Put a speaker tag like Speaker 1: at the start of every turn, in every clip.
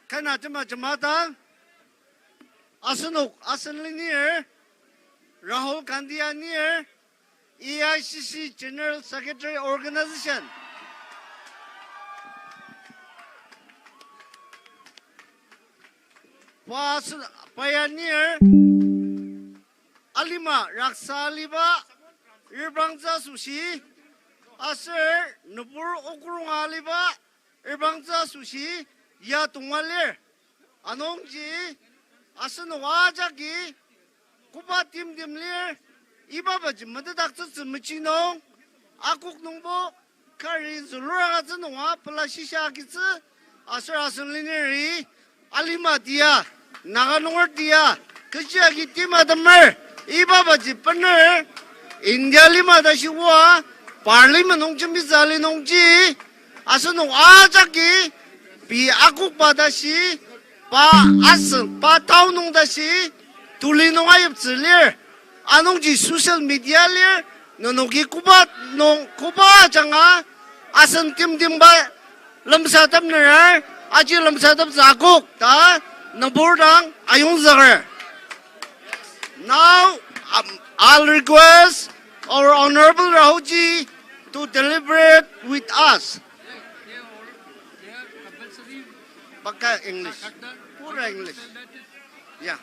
Speaker 1: kana jama asan near Rahul Gandhi near EICC General Secretary Organization. Pioneer Alima Raksa Liba Irbangza Sushi Aser Nubur Okurunga Liba Irbangza Sushi Ya Tungalir Anongji Asan Wajaki Kuba Tim Dimlir Ibabaj Madadak Machino Akuk Numbo Kari Zulura Zanwa Palashisha Kitsu Aser Asan Lineri Alima dia, Naga dia, kerja kita madammer, iba baji pener, India lima dah siwa, Parlimen nongcem bizali nongci, asal nong ajaki, pi aku pada si, pa asal, pa tahu nong dah si, tuli nong ayam selir, anongci social media lir, nongki kubat jangan, asal tim ba, lemsatam nerar. Aji lam sadap zakuk ta naburdang ayung zagar. Now I'll request our Honorable Rahulji to deliberate with us. Baka English, pura English. Yeah.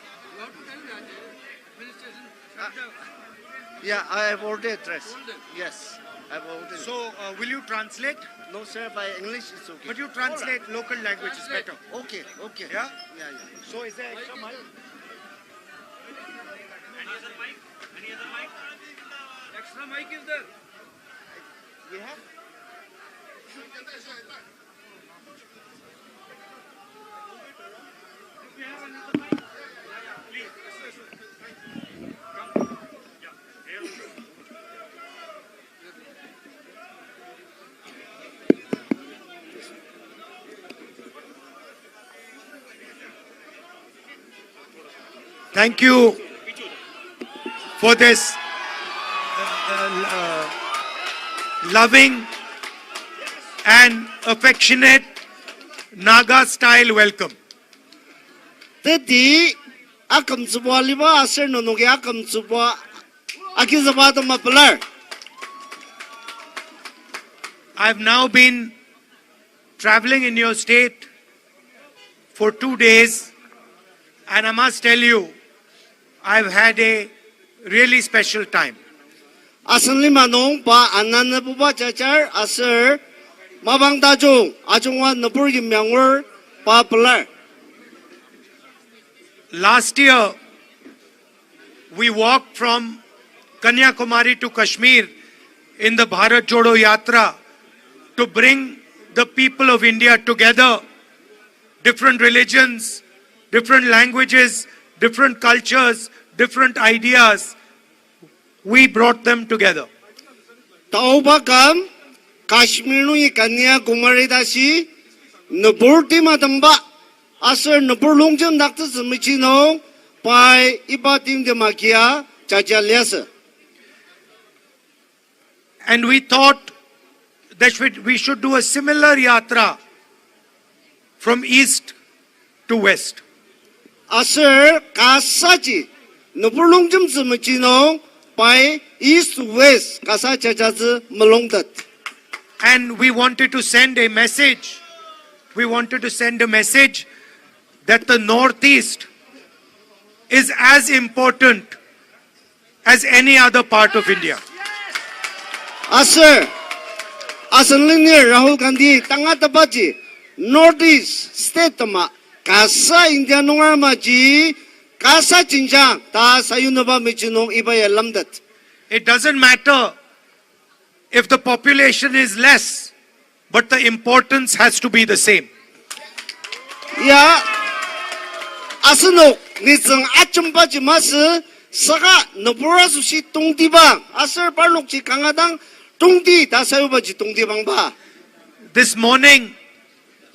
Speaker 1: Yeah, I have already addressed. Yes, I have already.
Speaker 2: So will you translate?
Speaker 1: No, sir, by English it's okay.
Speaker 2: But you translate local language is better.
Speaker 1: Okay.
Speaker 2: Yeah?
Speaker 1: Yeah.
Speaker 2: So is there extra mic?
Speaker 3: Any other mic? Extra mic is there.
Speaker 1: We have?
Speaker 3: If we have another mic, please. Come. Yeah. Here.
Speaker 2: Thank you for this loving and affectionate Naga style welcome.
Speaker 1: Tadi akam sebuah lima asal nonogi akam sebuah aki sebuah tu mapelar.
Speaker 2: I've now been traveling in your state for 2 days, and I must tell you, I've had a really special time.
Speaker 1: Asal lima nong pa anan nebuba cacar asal mabang tajung ajungwan nebur yimyangwer pa pelar.
Speaker 2: Last year, we walked from Kanyakumari to Kashmir in the Bharat Jodo Yatra to bring the people of India together, different religions, different languages, different cultures, different ideas. We brought them together.
Speaker 1: Tau bakam Kashmir nu ikanya kumari dasi nebur di madamba asal nebur longjam nakta semichino pai ibatim demakia cacaliasa.
Speaker 2: And we thought that we should do a similar yatra from east to west.
Speaker 1: Asal kasaji nebur longjam semichino pai east to west kasa cacazi melongdat.
Speaker 2: And we wanted to send a message. We wanted to send a message that the Northeast is as important as any other part of India.
Speaker 1: Asal linear Rahul Gandhi tanga tabaji Northeast state ma kasa India nungar maji kasa cinjang ta sayunaba michinong ibaya lamdat.
Speaker 2: It doesn't matter if the population is less, but the importance has to be the same.
Speaker 1: Ya asano nizang achumbaji mas saka nabura sushi tongdibang asal parlokji kangadang tongdi ta sayubaji tongdibang ba.
Speaker 2: This morning,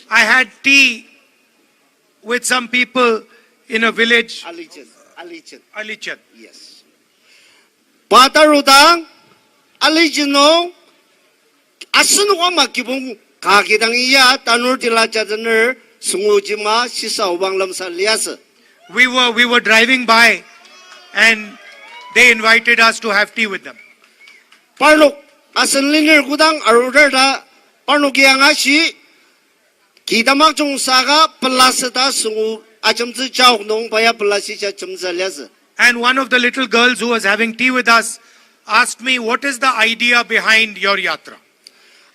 Speaker 2: I had tea with some people in a village,
Speaker 1: Alichan.
Speaker 2: Alichan.
Speaker 1: Yes. Patarudang Alicino asano wa makibong Kakidang iya tanur tila chadner sungujima sisa ubang lamsa lias.
Speaker 2: We were driving by and they invited us to have tea with them.
Speaker 1: Parnok asan liner gudang arudada parnok yang asi kidamak jong saga pelasata sungu acamzi jauh nong paya pelasisa camza lias.
Speaker 2: And one of the little girls who was having tea with us asked me, what is the idea behind your yatra?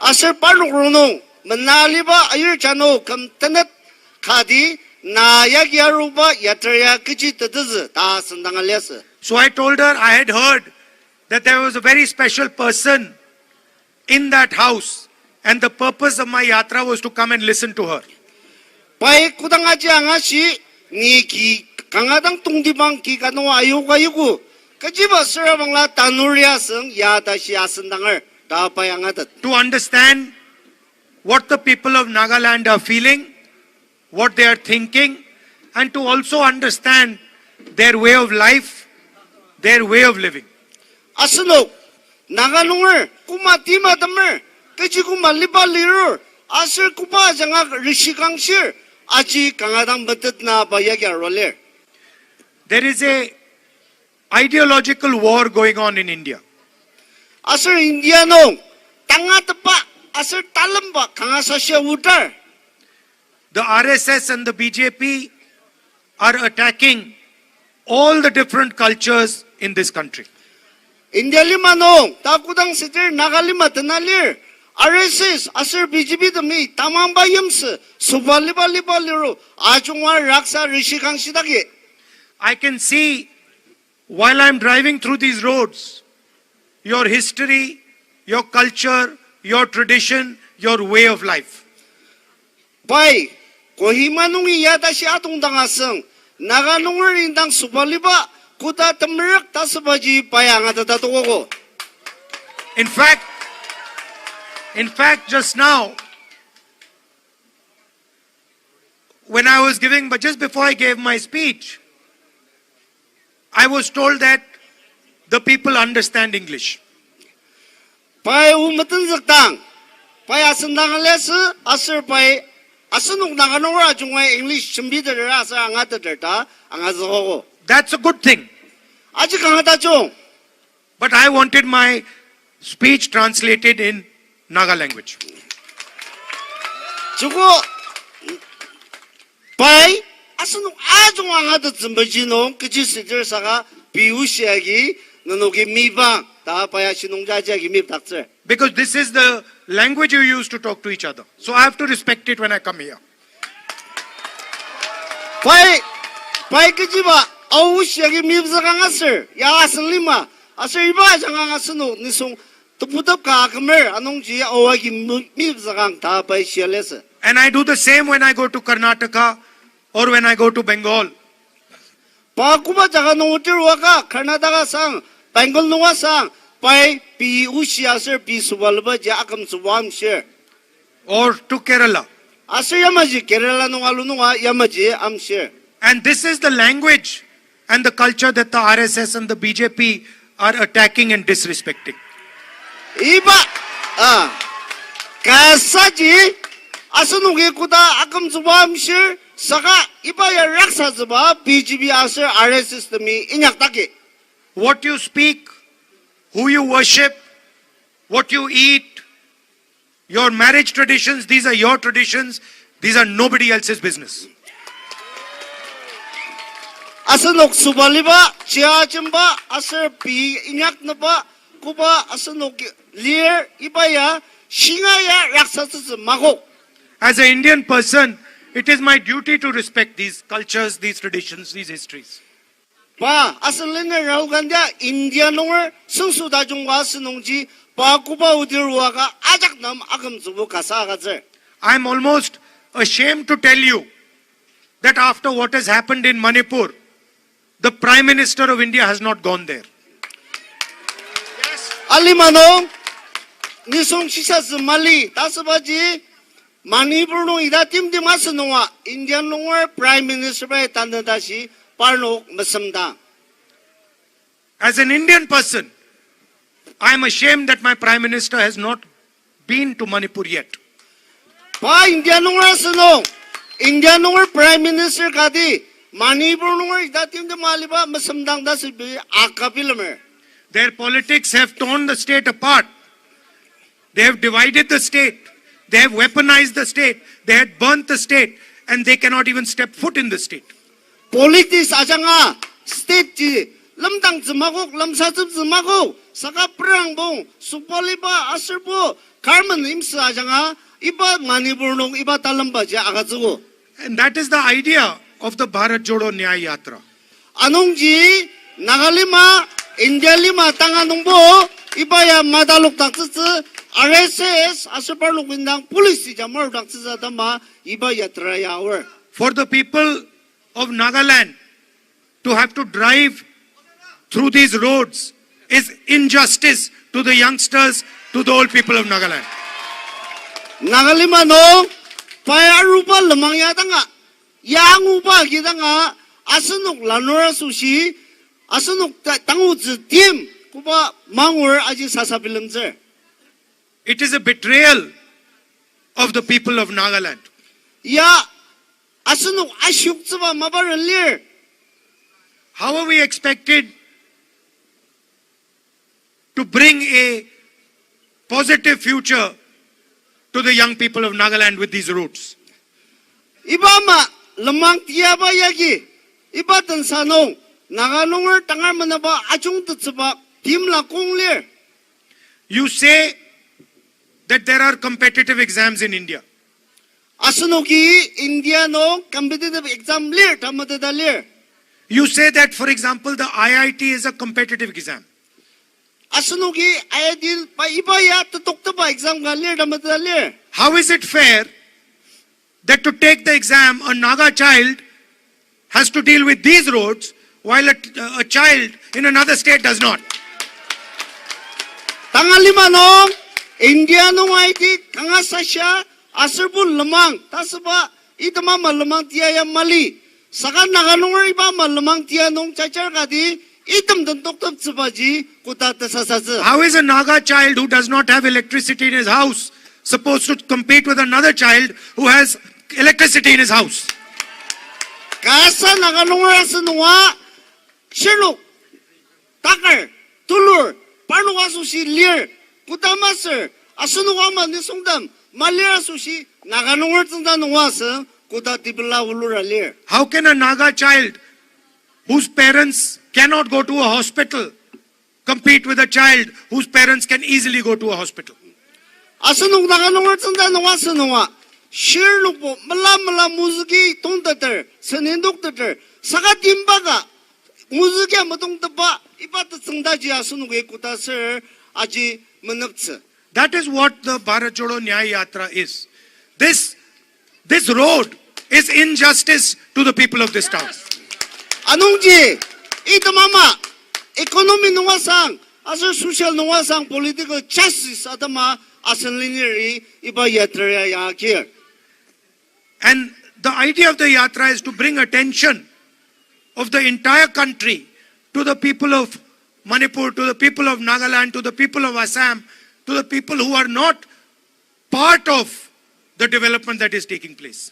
Speaker 1: Asal parnok runong menaliba ayur jano kam tenet kadi na yagiaruba yatraya kecil tetez ta sendangan lias.
Speaker 2: So I told her I had heard that there was a very special person in that house and the purpose of my yatra was to come and listen to her.
Speaker 1: Pai kudang aja ngasi ni ki kangadang tungdibang ki kanu ayu kayuku kejiba serabangla tanuria seng ya ta sia sendangar ta payang adat.
Speaker 2: To understand what the people of Nagaland are feeling, what they are thinking, and to also understand their way of life, their way of living.
Speaker 1: Asenok nagalungar kuma tima tamer kejiku maliba liru asir kupa janga rishikang shir aji kangadang betet na bayagya roler.
Speaker 2: There is a ideological war going on in India.
Speaker 1: Asir India no tanga tepa asir talamba kangasasya utar.
Speaker 2: The RSS and the BJP are attacking all the different cultures in this country.
Speaker 1: India lima no takudang sitir nagalima tenalir RSS asir BJP demi tamam bayams subaliba liba liru ajungwa raksa rishikang sidagi.
Speaker 2: I can see while I'm driving through these roads, your history, your culture, your tradition, your way of life.
Speaker 1: Pai kohimanungi yada si atong dangaseng nagalungar indang subaliba kuda temerak tasabaji payang atatatukoko.
Speaker 2: In fact, just now, when I was giving, but just before I gave my speech, I was told that the people understand English.
Speaker 1: Pai umatan zaktang pai asendang les asir pai asenuk nagalungar ajungwa English chembidera asa angataterta angazoko.
Speaker 2: That's a good thing.
Speaker 1: Aji kangata chong.
Speaker 2: But I wanted my speech translated in Naga language.
Speaker 1: Jugo pai asenuk ajung angata zembajino keji sitir saka biusiagi nonogi miba ta paya sinungjajiagi mib takser.
Speaker 2: Because this is the language you use to talk to each other. So I have to respect it when I come here.
Speaker 1: Pai keji ba ausiagi mib zakangasir ya asenlima asir iba jangangasenu nisung tuputap ka kamer anongji awagi mib zakang ta pai sialese.
Speaker 2: And I do the same when I go to Karnataka or when I go to Bengal.
Speaker 1: Pa kuba jaga nongutir waka Karnataka sang Bengal nonga sang pai pi usiasir pi subalba ja akam subam share.
Speaker 2: Or to Kerala.
Speaker 1: Asir yamaji Kerala nonga lununga yamaji am share.
Speaker 2: And this is the language and the culture that the RSS and the BJP are attacking and disrespecting.
Speaker 1: Iba kasaji asanugi kuda akam subam share saka iba ya raksa zuba BJP asir RSS demi inyak taki.
Speaker 2: What you speak, who you worship, what you eat, your marriage traditions, these are your traditions. These are nobody else's business.
Speaker 1: Asanok subaliba chia chimba asir pi inyak naba kuba asanok lir ibaya shingaya raksasa magok.
Speaker 2: As an Indian person, it is my duty to respect these cultures, these traditions, these histories.
Speaker 1: Pa asalin Rahul Gandhi India nongar sungsu dajungwa senongji pa kuba udirwaga ajak nam agam zubu kasa gazer.
Speaker 2: I am almost ashamed to tell you that after what has happened in Manipur, the Prime Minister of India has not gone there.
Speaker 1: Alimano nisong sisa mali tasabaji Manipur no ida tim tim asanwa Indian nongar Prime Minister by tandadashi parno masamda.
Speaker 2: As an Indian person, I am ashamed that my Prime Minister has not been to Manipur yet.
Speaker 1: pa India nungar seno India nungar Prime Minister kadi Manipur nungar idatim de maliba masamdang da sibi akapilamer.
Speaker 2: Their politics have torn the state apart. They have divided the state. They have weaponized the state. They had burnt the state. And they cannot even step foot in the state.
Speaker 1: Politics ajanga state ji lamdang zmagok lamsazum zmagok saka perang bong supoliba aserbo karman imsa ajanga iba Manipur nung iba talamba ja agazugo.
Speaker 2: And that is the idea of the Bharat Jodo Nyaya Yatra.
Speaker 1: Anongji Nagalima India lima tanganungbo ibaya madaluk takzzi RSS aserparluk bindang policy jamar takzzi dama iba yatra yawer.
Speaker 2: For the people of Nagaland to have to drive through these roads is injustice to the youngsters, to the old people of Nagaland.
Speaker 1: Nagalima no paya rupa lemang yatanga yang upa kitanga asenuk lanora sushi asenuk tanguzi tim kuba mangwer aji sasabilemzer.
Speaker 2: It is a betrayal of the people of Nagaland.
Speaker 1: Ya asenuk asyuk zba mabaran lir.
Speaker 2: How are we expected to bring a positive future to the young people of Nagaland with these routes?
Speaker 1: Ibama lemang tiaba yagi iba tansanong nagalungar tangar manaba ajung tutsba tim la konglir.
Speaker 2: You say that there are competitive exams in India.
Speaker 1: Asunuki India no competitive exam lir tamadada lir.
Speaker 2: You say that, for example, the IIT is a competitive exam.
Speaker 1: Asunuki ayadil pa iba ya tutok ba exam ga lir tamadada lir.
Speaker 2: How is it fair that to take the exam, a Naga child has to deal with these roads while a child in another state does not?
Speaker 1: Tangalima no India no IT kangasasya aserbul lemang tasba itama malemang tiaya mali. Saka nagalungar iba malemang tia nong cacar kadi item tentok top sebaji kuta tesasaza.
Speaker 2: How is a Naga child who does not have electricity in his house supposed to compete with another child who has electricity in his house?
Speaker 1: Kasa nagalungar asenwa shiluk takar tulur panuwa susi lir kuta master asenwa manisungdam malir susi nagalungar tenda nuwasa kuta tibla ulura lir.
Speaker 2: How can a Naga child whose parents cannot go to a hospital compete with a child whose parents can easily go to a hospital?
Speaker 1: Asenung nagalungar tenda nuwasa nuwa shirlukbo mala muziki tongtater senendoktater saka timbaga muziki amatongtaba ibat tsengdaji asenuge kuta ser aji meneptse.
Speaker 2: That is what the Bharat Jodo Nyaya Yatra is. This road is injustice to the people of this town.
Speaker 1: Anongji ita mama economy nuwasang aser social nuwasang political justice adama asenliniri iba yatra ya here.
Speaker 2: And the idea of the Yatra is to bring attention of the entire country to the people of Manipur, to the people of Nagaland, to the people of Assam, to the people who are not part of the development that is taking place.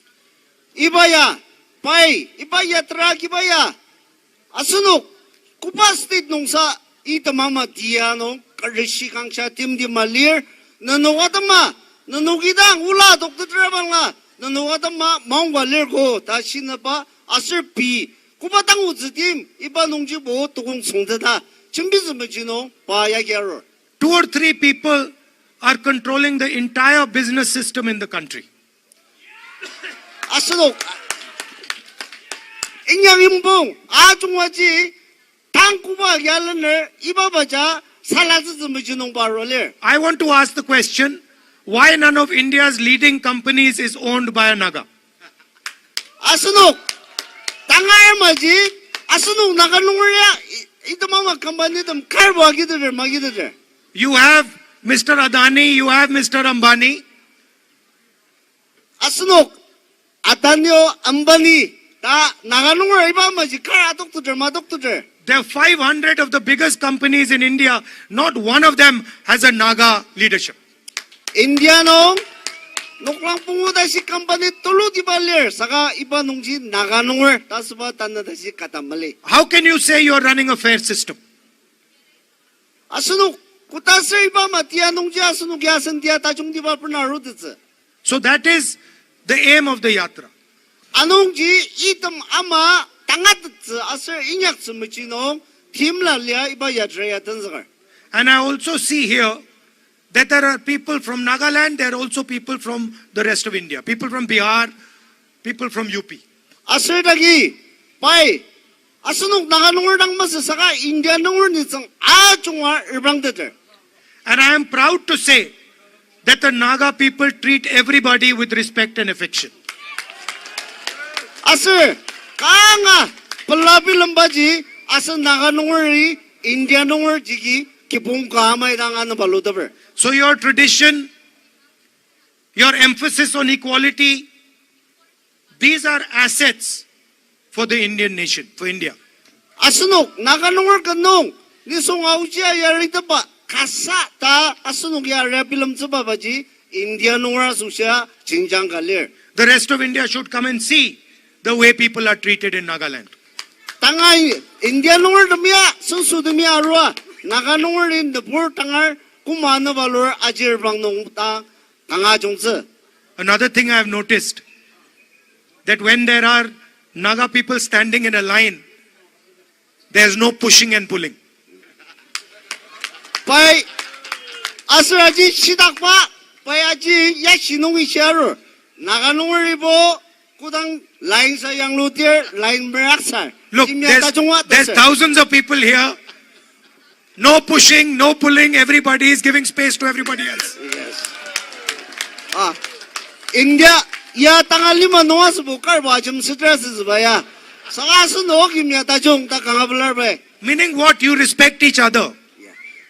Speaker 1: Ibaya pai iba yatra kibaya asunuk kupa state nungsa ita mama diano karishi kangsha tim di malir nanowatama nanogidang ula doktor trabanga nanowatama mangwa lerko dasinaba aser pi kupa tang uzitim iba nungji bo tukung songdada chimbizumbejino ba yagyaro.
Speaker 2: 2 or 3 people are controlling the entire business system in the country.
Speaker 1: Asunok inyang imbong ajungwaji tangkuba yalaner ibabaja salazizumejinong baroler.
Speaker 2: I want to ask the question, why none of India's leading companies is owned by a Naga?
Speaker 1: Asunok tangar maji asunok naganungya itamama company tam karbo agidere magidere.
Speaker 2: You have Mr. Adani, you have Mr. Ambani.
Speaker 1: Asunok Adanyo Ambani ta naganungya iba maji kar adoktuder madoktuder.
Speaker 2: There are 500 of the biggest companies in India. Not one of them has a Naga leadership.
Speaker 1: Indiano nuklang pungo dasi company tulu di balir saka iba nungji naga nungwer tasba tanna dasi katamali.
Speaker 2: How can you say you are running a fair system?
Speaker 1: Asunuk kutasir iba matia nungji asunuk yasan dia tajung di ba pernah rudetse.
Speaker 2: So that is the aim of the yatra.
Speaker 1: Anungji item ama tangat asir inyak sumicino timla lia iba yadreya tanzagar.
Speaker 2: And I also see here that there are people from Nagaland, there are also people from the rest of India, people from Bihar, people from UP.
Speaker 1: Asir dagi pai asunuk naga nungwer dang masa saka India nungwer nitsang ajungwa irbang deter.
Speaker 2: And I am proud to say that the Naga people treat everybody with respect and affection.
Speaker 1: Asir kanga pelabi lembaji asal naga nungweri India nungwer jigi kipung kamay dang ano baludaber.
Speaker 2: So your tradition, your emphasis on equality, these are assets for the Indian nation, for India.
Speaker 1: Asunok naga nungwer kanong nisong aujia yarita ba kasa ta asunok yara bilam zaba baji India nungwer susya jinjang galir.
Speaker 2: The rest of India should come and see the way people are treated in Nagaland.
Speaker 1: Tangay India nungwer damia sunsu damia arwa naga nungwer in the poor tangar kumano valor ajir bang nung ta tanga jongse.
Speaker 2: Another thing I have noticed, that when there are Naga people standing in a line, there is no pushing and pulling.
Speaker 1: Pai asraji sidak pa pai aji ya sinong isyaru naga nungwer ibo kudang line sa yang lutir line beraksa.
Speaker 2: Look, there's thousands of people here. No pushing, no pulling, everybody is giving space to everybody else.
Speaker 1: Yes. India ya tangal lima noa sebukar wajib stress sebaya. Sangasu no kimya tajung tak kangabelar bay.
Speaker 2: Meaning what? You respect each other.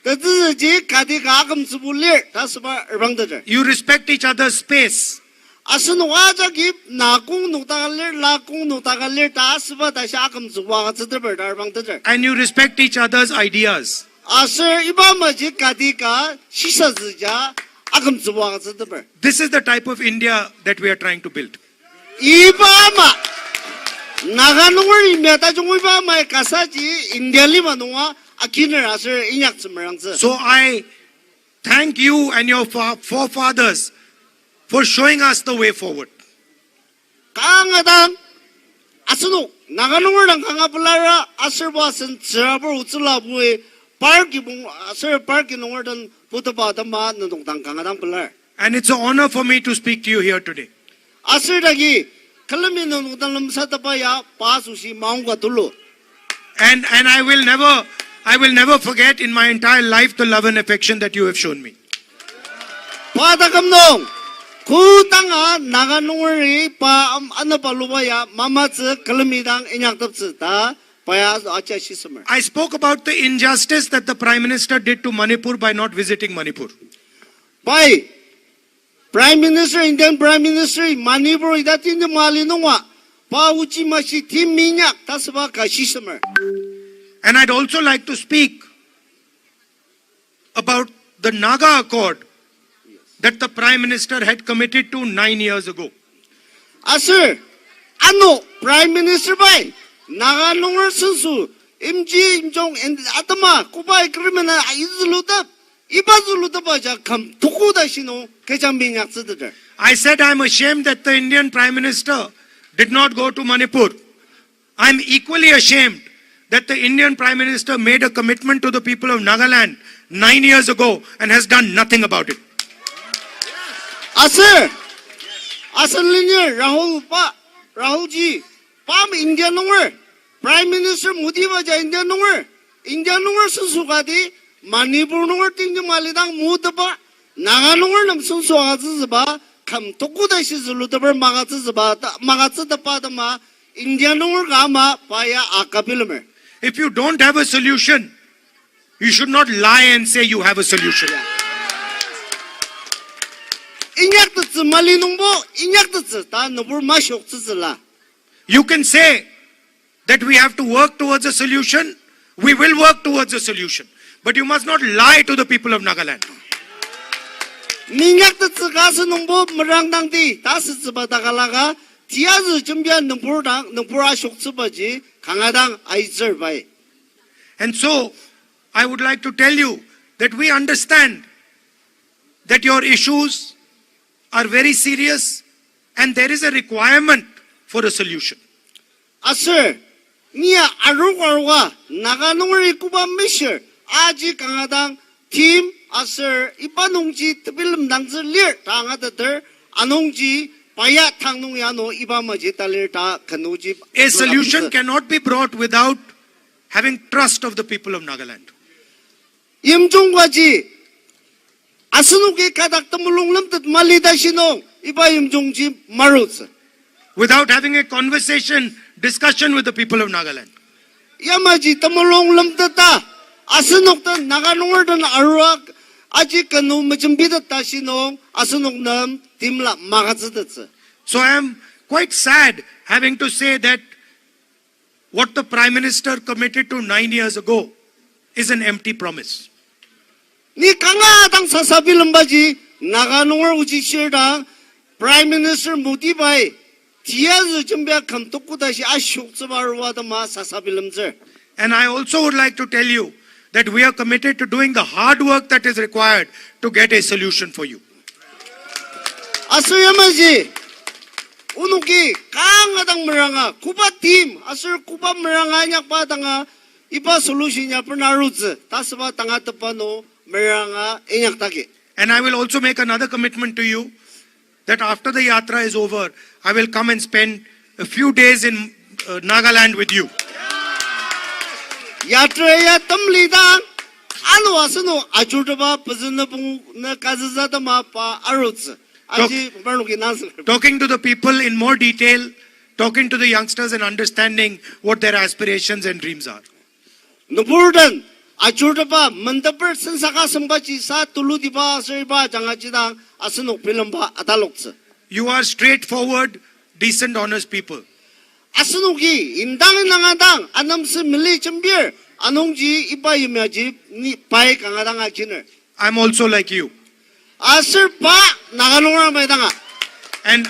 Speaker 1: Tadi je kadi kagam sebulir tak sebab erbang tadi.
Speaker 2: You respect each other's space.
Speaker 1: Asun waja gip nakung nutagalir lakung nutagalir tak sebab tak syakam sebuah tadi erbang tadi.
Speaker 2: And you respect each other's ideas.
Speaker 1: Asal iba majid kadi ka sisa saja agam sebuah tadi.
Speaker 2: This is the type of India that we are trying to build.
Speaker 1: Iba ma naga nungwer imya tajung iba ma kasaji India lima nungwa akiner asal inyak semerangse.
Speaker 2: So I thank you and your forefathers for showing us the way forward.
Speaker 1: Kangadang asunu naga nungwer dang kangabelara asal bahasan serabur utsula bue parki bung asal parki nungwer dan putu badama nung dang kangadang belar.
Speaker 2: And it's an honor for me to speak to you here today.
Speaker 1: Asal lagi kalami nung dang lemsata pa ya pasusi maungga dulu.
Speaker 2: And I will never forget in my entire life the love and affection that you have shown me.
Speaker 1: Pada kamnong kutanga naga nungweri pa ano pa lubaya mamatse kalamidang inyak tapse ta paya acha shisamer.
Speaker 2: I spoke about the injustice that the Prime Minister did to Manipur by not visiting Manipur.
Speaker 1: Pai Prime Minister Indian Prime Minister Manipur idatin de mali nungwa pa uchi mashi tim minyak tasba ka shisamer.
Speaker 2: And I'd also like to speak about the Naga Accord that the Prime Minister had committed to 9 years ago.
Speaker 1: Asir, ano Prime Minister bai naga nungwer sunsu imji imjong atama kubay krimen izulutab ibazulutab aja kam tukuda shino kejam minyak sededer.
Speaker 2: I said I'm ashamed that the Indian Prime Minister did not go to Manipur. I'm equally ashamed that the Indian Prime Minister made a commitment to the people of Nagaland 9 years ago and has done nothing about it.
Speaker 1: Asir, linear Rahul ji, pam India nungwer, Prime Minister Modi baja India nungwer susukadi Manipur nungwer tinggi malidang mudaba, naga nungwer nam susukazi zaba, kam tokuda shi zulutabar magatzi zaba, magatzi dapadama India nungwer gama paya akapilumer.
Speaker 2: If you don't have a solution, you should not lie and say you have a solution.
Speaker 1: Inyak tzu mali nungbo, inyak tzu ta nubur mashok tzu la.
Speaker 2: You can say that we have to work towards a solution. We will work towards a solution. But you must not lie to the people of Nagaland.
Speaker 1: 民族的自家是农部没让当地，但是只把大家那个第二日准备农部当农部啊学吃不起，看看当挨这呗。
Speaker 2: And so, I would like to tell you that we understand that your issues are very serious and there is a requirement for a solution.
Speaker 1: 啊是，你啊如果话那个农儿古巴没事，阿吉看看当 team 啊是一般农机特别冷当子里，当下的得啊农机。 A
Speaker 2: solution cannot be brought without having trust of the people of Nagaland. Without having a discussion with the people of Nagaland. So I am quite sad having to say that what the Prime Minister committed to 9 years ago is an empty promise.
Speaker 1: Prime Minister Modi bai
Speaker 2: and I also would like to tell you that we are committed to doing the hard work that is required to get a solution for you.
Speaker 1: Unuki kangadang meranga kuba team asur kuba meranga nyak badanga iba solution nya pernaruz tasba tanga tepano meranga enyak taki.
Speaker 2: And I will also make another commitment to you that after the yatra is over, I will come and spend a few days in Nagaland with you.
Speaker 1: Yatra ya tamlidang anu asunu ajurba pazna pung na kazazada ma pa aruz.
Speaker 2: Talking to the people in more detail, talking to the youngsters and understanding what their aspirations and dreams are. You are straightforward, decent, honest people. I'm also like you. And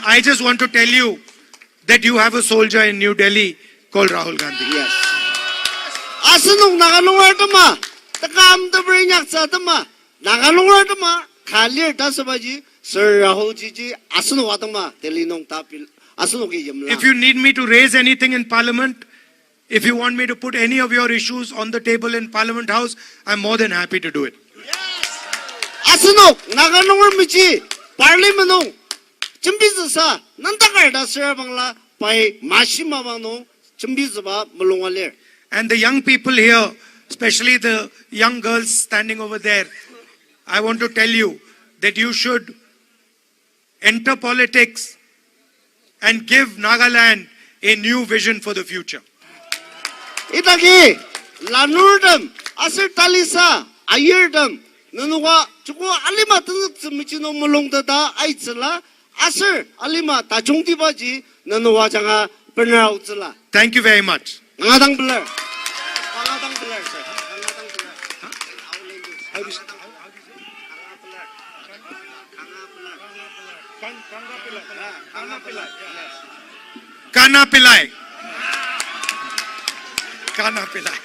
Speaker 2: I just want to tell you that you have a soldier in New Delhi called Rahul Gandhi.
Speaker 1: Yes. Sir Rahul Ji
Speaker 2: If you need me to raise anything in Parliament, if you want me to put any of your issues on the table in Parliament House, I'm more than happy to do it.
Speaker 1: Asunok, Nagalong Michi, Parliament, Chimbizasa, Nantakarda Serabangla, by Mashima Vano, Chimbizaba, Mulungale.
Speaker 2: And the young people here, especially the young girls standing over there, I want to tell you that you should enter politics and give Nagaland a new vision for the future.
Speaker 1: Itagi, Lanurdam, Asir Talisa, Ayerdam, Nanua, Chuko Alima Michino Mulongda, Aitzela, Asir Alima, Tajungtibaji, Nanua Janga, Penautzela.
Speaker 2: Thank you very much.
Speaker 1: Nangadang Blair.
Speaker 2: Kana Pillai. Kana Pillai.